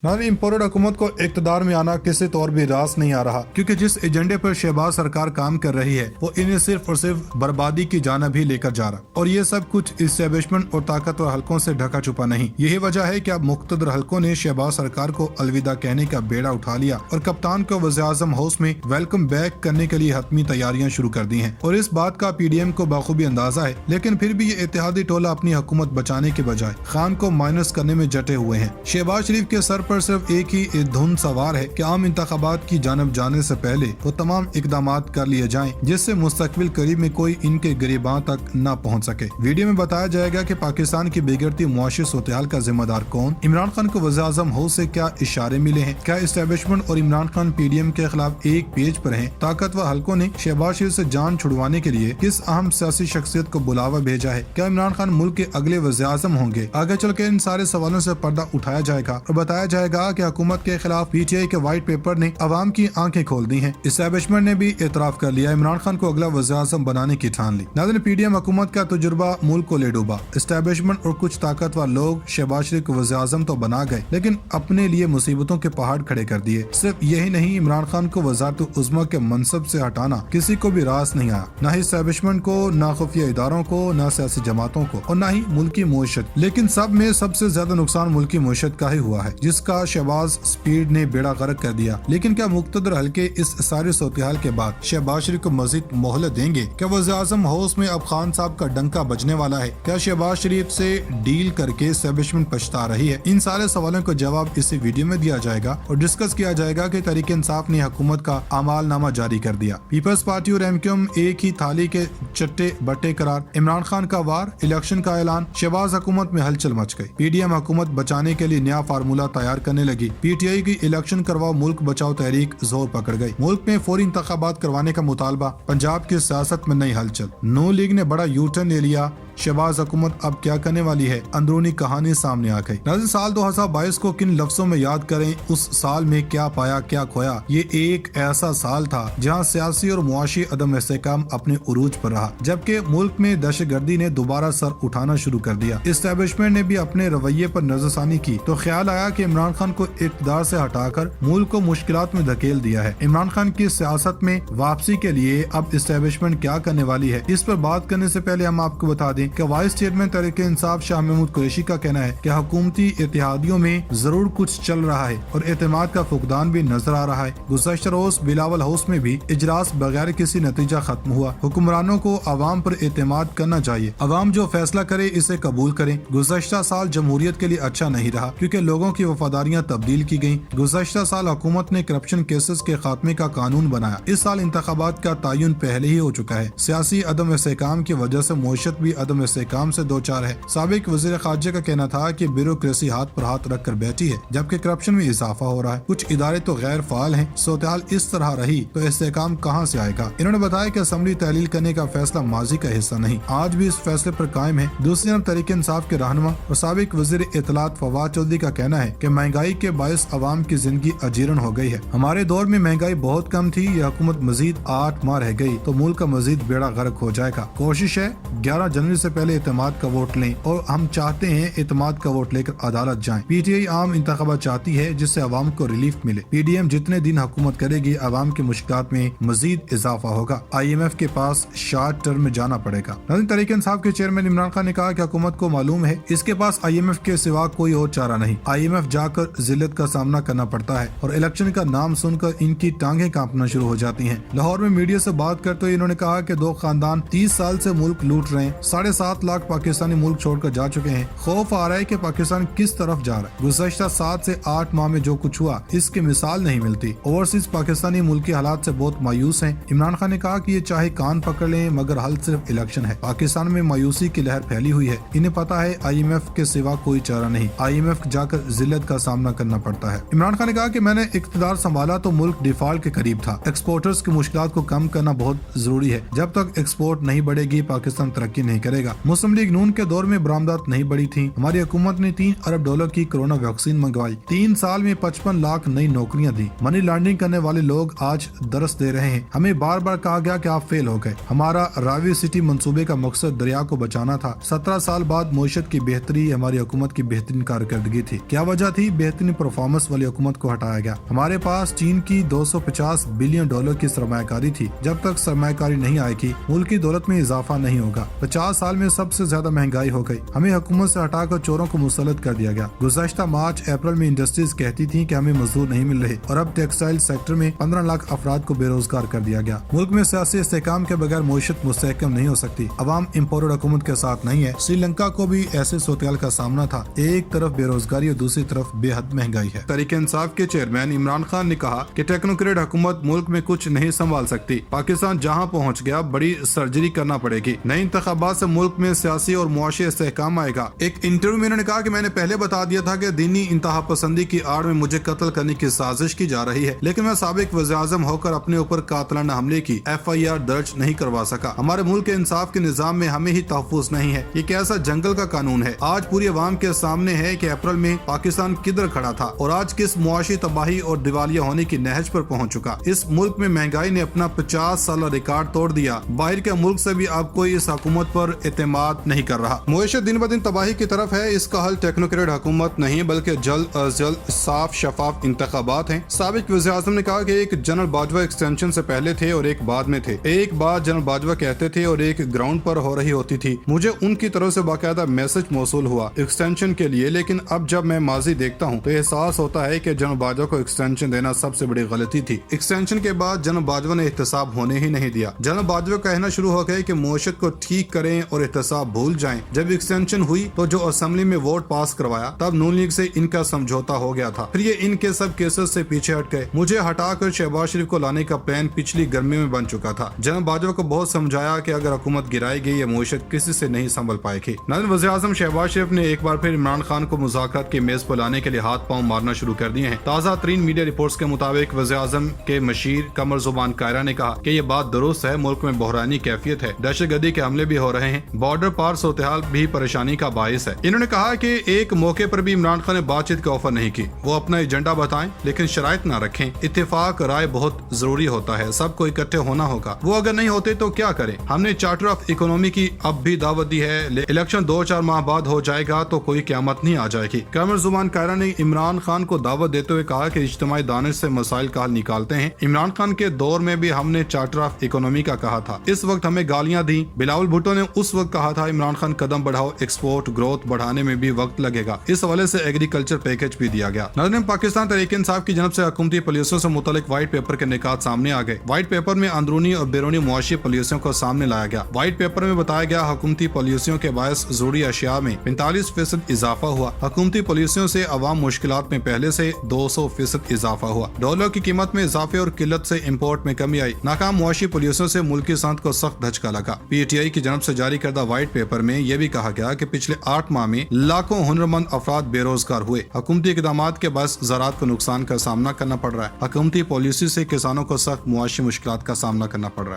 नाज़रीन, इम्पोर्टेड हुकूमत को इक़्तिदार में आना किसी तौर भी रास नहीं आ रहा, क्योंकि जिस एजेंडे पर शहबाज सरकार काम कर रही है वो इन्हें सिर्फ और सिर्फ बर्बादी की जानिब ही लेकर जा रहा, और ये सब कुछ इस्टेब्लिशमेंट और ताकतवर हलकों से ढका छुपा नहीं। यही वजह है कि अब मुख्तदर हलकों ने शहबाज सरकार को अलविदा कहने का बेड़ा उठा लिया और कप्तान को वज़ीर-ए-आज़म हाउस में वेलकम बैक करने के लिए हतमी तैयारियां शुरू कर दी हैं। और इस बात का PDM को बाखूबी अंदाजा है, लेकिन फिर भी ये इत्तेहादी टोला अपनी हुकूमत बचाने के बजाय खान को माइनस करने में जटे हुए हैं। शहबाज शरीफ के सर पर सिर्फ एक ही धुन सवार है कि आम इंतखाबात की जानब जाने से पहले वो तमाम इकदामात कर लिए जाएं जिससे मुस्तकबिल करीब में कोई इनके गरीबान तक न पहुंच सके। वीडियो में बताया जाएगा कि पाकिस्तान की बिगड़ती मुआशी सूरत-ए-हाल का जिम्मेदार कौन, इमरान खान को वज़ीर-ए-आज़म हाउस से क्या इशारे मिले हैं, क्या इस्टेब्लिशमेंट और इमरान खान PDM के खिलाफ एक पेज पर हैं, ताकतवर हलकों ने शहबाज शरीफ से जान छुड़वाने के लिए किस अहम सियासी शख्सियत को बुलावा भेजा है, क्या इमरान खान मुल्क के अगले वज़ीर-ए-आज़म होंगे। आगे चल के इन सारे सवालों से पर्दा उठाया जाएगा और बताया जाएगा कि हुकूमत के खिलाफ PTI के व्हाइट पेपर ने अवाम की आंखें खोल दी हैं। इस्टेब्लिशमेंट ने भी एतराफ कर लिया, इमरान खान को अगला वज़ीर-ए-आज़म बनाने की ठान ली। नाज़रीन, PDM हुकूमत का तजुर्बा मुल्क को ले डूबा। इस्टेब्लिशमेंट और कुछ ताकतवर लोग शहबाज शरीफ को वज़ीर-ए-आज़म तो बना गए, लेकिन अपने लिए मुसीबतों के पहाड़ खड़े कर दिए। सिर्फ यही नहीं, इमरान खान को वज़ारत-उज़्मा के मनसब से हटाना किसी को भी रास नहीं आया, न ही इस्टेब्लिशमेंट को, न खुफिया इदारों को, न सियासी जमातों को, और न ही मुल्की मईशत। लेकिन सब में सबसे ज्यादा नुकसान मुल्की मईशत का ही हुआ है, जिसका शहबाज स्पीड ने बेड़ा गर्क कर दिया। लेकिन क्या मुख्तदर हल्के इस सारे सूरत-ए-हाल के बाद शहबाज शरीफ को मजीद मोहलत देंगे? क्या वज़ीर-ए-आज़म हाउस में अब खान साहब का डंका बजने वाला है? क्या शहबाज शरीफ से डील करके एस्टेब्लिशमेंट पछता रही है? इन सारे सवालों का जवाब इस वीडियो में दिया जाएगा और डिस्कस किया जाएगा कि तहरीक इंसाफ ने हुकूमत का अमालनामा जारी कर दिया। पीपल्स पार्टी और MQM एक ही थाली के चट्टे बट्टे करार, इमरान खान का वार, इलेक्शन का ऐलान, शहबाज हुकूमत में हलचल मच गई। PDM हुकूमत बचाने के लिए नया फार्मूला तैयार करने लगी। PTI की इलेक्शन करवाओ मुल्क बचाओ तहरीक जोर पकड़ गई। मुल्क में फौरी इंतखाबात करवाने का मुतालबा, पंजाब की सियासत में नई हलचल, नून लीग ने बड़ा यूटर्न ले लिया। शहबाज हुकूमत अब क्या करने वाली है, अंदरूनी कहानी सामने आ गई। नाज़रीन, साल 2022 को किन लफ्जों में याद करें? उस साल में क्या पाया क्या खोया। ये एक ऐसा साल था जहां सियासी और मुआशी अदम इस्तेहकाम अपने उरूज पर रहा, जबकि मुल्क में दहशतगर्दी ने दोबारा सर उठाना शुरू कर दिया। इस्टेब्लिशमेंट ने भी अपने रवैये पर नजरसानी की तो ख्याल आया कि इमरान खान को इक़्तिदार से हटाकर मुल्क को मुश्किलात में धकेल दिया है। इमरान खान की सियासत में वापसी के लिए अब इस्टेब्लिशमेंट क्या करने वाली है, इस पर बात करने से पहले हम आपको बता दें कि वाइस चेयरमैन तहरीक इंसाफ शाह महमूद कुरैशी का कहना है कि हुकूमती इत्तेहादियों में जरूर कुछ चल रहा है और एतमाद का फुकदान भी नजर आ रहा है। गुज़श्ता रोज बिलावल हाउस में भी इजलास बगैर किसी नतीजा खत्म हुआ। हुक्मरानों को अवाम पर एतमाद करना चाहिए, अवाम जो फैसला करे इसे कबूल करें। गुज़श्ता साल जमहूरियत के लिए अच्छा नहीं रहा, क्योंकि लोगों की वफादारियाँ तब्दील की गयी। गुज़श्ता साल हुकूमत ने करप्शन केसेस के खात्मे का कानून बनाया। इस साल इंतखाबात का तयन पहले ही हो चुका है। सियासी अदम इस्तेहकाम की वजह से मईशत भी अदम इस्तेहकाम से दो चार है। साबिक वज़ीर ख़ारजा का कहना था कि ब्यूरोक्रेसी हाथ पर हाथ रख कर बैठी है, जबकि करप्शन में इजाफा हो रहा है। कुछ इदारे तो गैर फाल हैं। सूरत-ए-हाल इस तरह रही तो इस्तेहकाम कहाँ से आएगा? इन्होंने बताया कि असम्बली तहलील करने का फैसला माजी का हिस्सा नहीं, आज भी इस फैसले पर कायम है। दूसरी तरफ तहरीक इंसाफ के रहनुमा और साबिक वज़ीर इत्तलात फवाद चौधरी का कहना है कि महंगाई के बायस अवाम की जिंदगी अजीरन हो गई है। हमारे दौर में महंगाई बहुत कम थी, यह हुकूमत मजीद 8 माह रह गई तो मुल्क का मजीद बेड़ा गर्क हो जाएगा। कोशिश है 11 जनवरी से पहले एतमाद का वोट लें और हम चाहते हैं एतमाद का वोट लेकर अदालत जाएं। PTI आम इंतखाबात चाहती है जिससे अवाम को रिलीफ मिले। PDM जितने दिन हुकूमत करेगी अवाम की मुश्किलात में मजीद इजाफा होगा। IMF के पास शॉर्ट टर्म में जाना पड़ेगा। तहरीक इंसाफ के चेयरमैन इमरान खान ने कहा कि हुकूमत को मालूम है इसके पास IMF के सिवा कोई और चारा नहीं। IMF जाकर जिल्लत का सामना करना पड़ता है और इलेक्शन का नाम सुनकर इनकी टांगे कांपना शुरू हो जाती हैं। लाहौर में मीडिया से बात करते हुए इन्होंने कहा कि दो खानदान 30 साल से मुल्क लूट रहे हैं। 7.5 लाख पाकिस्तानी मुल्क छोड़कर जा चुके हैं। खौफ आ रहा है कि पाकिस्तान किस तरफ जा रहा है। गुज़श्ता 7 से 8 माह में जो कुछ हुआ इसकी मिसाल नहीं मिलती। ओवरसीज पाकिस्तानी मुल्क के हालात से बहुत मायूस हैं। इमरान खान ने कहा कि ये चाहे कान पकड़ लें मगर हल सिर्फ इलेक्शन है। पाकिस्तान में मायूसी की लहर फैली हुई है। इन्हें पता है IMF के सिवा कोई चारा नहीं। IMF जाकर जिल्लत का सामना करना पड़ता है। इमरान खान ने कहा कि मैंने इक़्तिदार संभाला तो मुल्क डिफॉल्ट के करीब था। एक्सपोर्टर्स की मुश्किलात को कम करना बहुत जरूरी है। जब तक एक्सपोर्ट नहीं बढ़ेगी पाकिस्तान तरक्की नहीं करेगा। पड़ेगा। मुस्लिम लीग नून के दौर में बरामदात नहीं बढ़ी थी। हमारी हुकूमत ने $3 अरब की कोरोना वैक्सीन मंगवाई। 3 साल में 55 लाख नई नौकरियां दी। मनी लॉन्ड्रिंग करने वाले लोग आज दरस दे रहे हैं। हमें बार बार कहा गया कि आप फेल हो गए। हमारा रावी सिटी मंसूबे का मकसद दरिया को बचाना था। 17 साल बाद मईशत की बेहतरी हमारी हुकूमत की बेहतरीन कारकर्दगी थी। क्या वजह थी? बेहतरीन परफॉर्मेंस वाली हुकूमत को हटाया गया। हमारे पास चीन की $250 बिलियन की सरमायाकारी थी। जब तक सरमायाकारी नहीं आएगी मुल्क की दौलत में इजाफा नहीं होगा। 50 साल में सबसे ज्यादा महंगाई हो गई। हमें हुकूमत से हटाकर चोरों को मुसल्लत कर दिया गया। गुज़श्ता मार्च अप्रैल में इंडस्ट्रीज कहती थी कि हमें मजदूर नहीं मिल रहे और अब टेक्सटाइल सेक्टर में 15 लाख अफराद को बेरोजगार कर दिया गया। मुल्क में सियासी इस्तेहकाम के बगैर मईशत मुस्तहकम नहीं हो सकती। अवाम इम्पोर्टेड हुकूमत के साथ नहीं है। श्रीलंका को भी ऐसे सूरत का सामना था। एक तरफ बेरोजगारी और दूसरी तरफ बेहद महंगाई है। तहरीक इंसाफ के चेयरमैन इमरान खान ने कहा कि टेक्नोक्रेट हुकूमत मुल्क में कुछ नहीं संभाल सकती। पाकिस्तान जहां पहुंच गया बड़ी सर्जरी करना पड़ेगी। नए इंतखाबात से मुल्क में सियासी और मुआशी इस्तेहकाम आएगा। एक इंटरव्यू में उन्होंने कहा कि मैंने पहले बता दिया था कि दीनी इंतहा पसंदी की आड़ में मुझे कत्ल करने की साजिश की जा रही है, लेकिन मैं साबिक वज़ीर-ए-आज़म होकर अपने ऊपर कातिलाना हमले की FIR दर्ज नहीं करवा सका। हमारे मुल्क के इंसाफ के निजाम में हमें ही तहफ़्फ़ुज़ नहीं है। ये कैसा जंगल का कानून है। आज पूरी अवाम के सामने है कि अप्रैल में पाकिस्तान किधर खड़ा था और आज किस मुआशी तबाही और दिवालिया होने की नहज पर पहुंच चुका। इस मुल्क में महंगाई ने अपना 50 साल रिकॉर्ड तोड़ दिया। बाहर के मुल्क से भी अब कोई इस हुकूमत पर एतमाद नहीं कर रहा। मुआशत दिन ब दिन तबाही की तरफ है। इसका हल टेक्नोक्रेट हुकूमत नहीं बल्कि जल्द अज जल्द साफ शफाफ इंतखाबात हैं। साबिक वज़ीर-ए-आज़म ने कहा कि एक जनरल बाजवा एक्सटेंशन से पहले थे और एक बाद में थे। एक बात जनरल बाजवा कहते थे और एक ग्राउंड पर हो रही होती थी। मुझे उनकी तरफ से बाकायदा मैसेज मौसूल हुआ एक्सटेंशन के लिए, लेकिन अब जब मैं माजी देखता हूँ तो एहसास होता है कि जनरल बाजवा को एक्सटेंशन देना सबसे बड़ी गलती थी। एक्सटेंशन के बाद जनरल बाजवा ने एहतसाब होने ही नहीं दिया। जनरल बाजवा कहना शुरू हो गए कि मुआशत को ठीक करें और एहतसाब भूल जाएं। जब एक्सटेंशन हुई तो जो असेंबली में वोट पास करवाया तब नून लीग से इनका समझौता हो गया था। फिर ये इनके सब केसेस से पीछे हट गए। मुझे हटाकर शहबाज शरीफ को लाने का प्लान पिछली गर्मी में बन चुका था। जनरल बाजवा को बहुत समझाया कि अगर हुकूमत गिराई गई ये मुआशत किसी से नहीं संभल पाएगी। नाज़रीन, वज़ीर-ए-आज़म शहबाज शरीफ ने एक बार फिर इमरान खान को मुज़ाकरात की मेज पर लाने के लिए हाथ पांव मारना शुरू कर दिए हैं। ताज़ा तरीन मीडिया रिपोर्ट्स के मुताबिक वज़ीर-ए-आज़म के मशीर कमर ज़ुबान कायरा ने कहा कि ये बात दुरुस्त है। मुल्क में बहरानी कैफियत है। दहशतगर्दी के हमले भी हो रहे हैं। बॉर्डर पार सूरत-ए-हाल भी परेशानी का बाइस है। इन्होंने कहा कि एक मौके पर भी इमरान खान ने बातचीत का ऑफर नहीं की। वो अपना एजेंडा बताएं लेकिन शराइत ना रखें। इत्तेफाक राय बहुत जरूरी होता है। सबको इकट्ठे होना होगा। वो अगर नहीं होते तो क्या करें। हमने चार्टर ऑफ इकोनॉमी की अब भी दावत दी है। इलेक्शन 2-4 माह बाद हो जाएगा तो कोई क़यामत नहीं आ जाएगी। कमर ज़ुबान कायरा ने इमरान खान को दावत देते हुए कहा कि इज्तिमाई दानिश से मसाइल का हल निकालते हैं। इमरान खान के दौर में भी हमने चार्टर ऑफ इकोनॉमी का कहा था। इस वक्त हमें गालियां दी। बिलावल भुट्टो ने उस वक्त कहा था इमरान खान कदम बढ़ाओ, एक्सपोर्ट ग्रोथ बढ़ाने में भी वक्त लगेगा। इस हवाले से एग्रीकल्चर पैकेज भी दिया गया। नाज़रीन, पाकिस्तान तहरीक इंसाफ की जनब से हुकूमती पॉलिसियों से मुतल्लिक व्हाइट पेपर के निकात सामने आ गए। व्हाइट पेपर में अंदरूनी और बैरूनी मुआशी पॉलिसियों को सामने लाया गया। व्हाइट पेपर में बताया गया हुकूमती पॉलिसियों के बायस ज़रूरी अशिया में 45% इजाफा हुआ। हुकूमती पॉलिसियों से अवाम मुश्किलात में पहले से 200% इजाफा हुआ। डॉलर की कीमत में इजाफे और किल्लत से इम्पोर्ट में कमी आई। नाकाम मुआशी पॉलिसियों से मुल्की सनत को सख्त धचका लगा। PTI की जनब से जारी करदा व्हाइट पेपर में यह भी कहा गया कि पिछले 8 माह में लाखों हुनरमंद अफराद बेरोजगार हुए। हुकूमती इक़दामात के बायस ज़राअत को नुकसान का सामना करना पड़ रहा है। हुकूमती पॉलिसी से किसानों को सख्त मुआशी मुश्किलात का सामना करना पड़ रहा है।